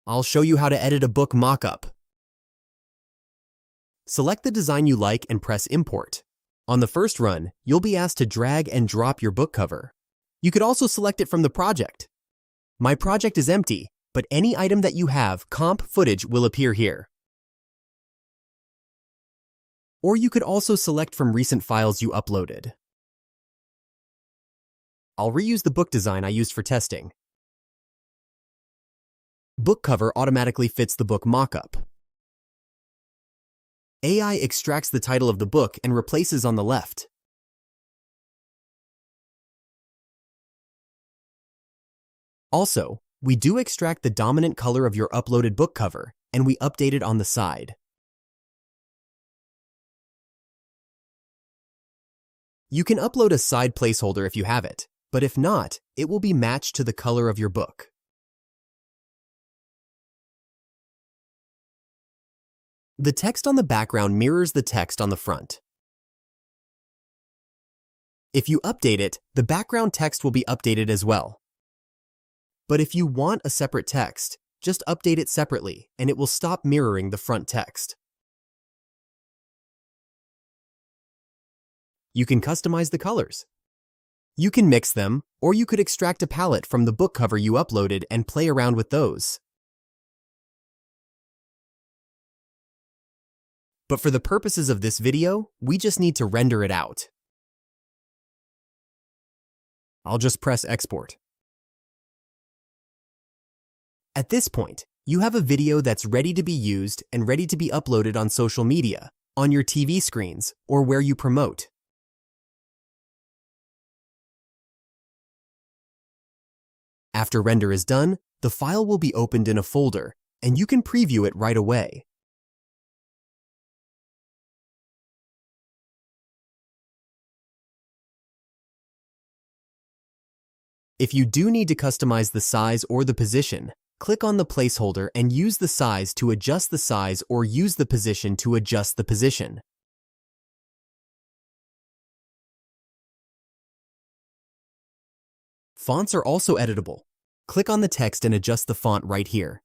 I'll show you how to edit a book mock-up. Select the design you like and press Import. On the first run, you'll be asked to drag and drop your book cover. You could also select it from the project. My project is empty, but any item that you have comp footage will appear here. Or you could also select from recent files you uploaded. I'll reuse the book design I used for testing. Book cover automatically fits the book mockup. AI extracts the title of the book and replaces on the left. Also, we do extract the dominant color of your uploaded book cover, and we update it on the side. You can upload a side placeholder if you have it, but if not, it will be matched to the color of your book. The text on the background mirrors the text on the front. If you update it, the background text will be updated as well. But if you want a separate text, just update it separately and it will stop mirroring the front text. You can customize the colors. You can mix them, or you could extract a palette from the book cover you uploaded and play around with those. But for the purposes of this video, we just need to render it out. I'll just press Export. At this point, you have a video that's ready to be used and ready to be uploaded on social media, on your TV screens, or where you promote. After render is done, the file will be opened in a folder, and you can preview it right away. If you do need to customize the size or the position, click on the placeholder and use the size to adjust the size or use the position to adjust the position. Fonts are also editable. Click on the text and adjust the font right here.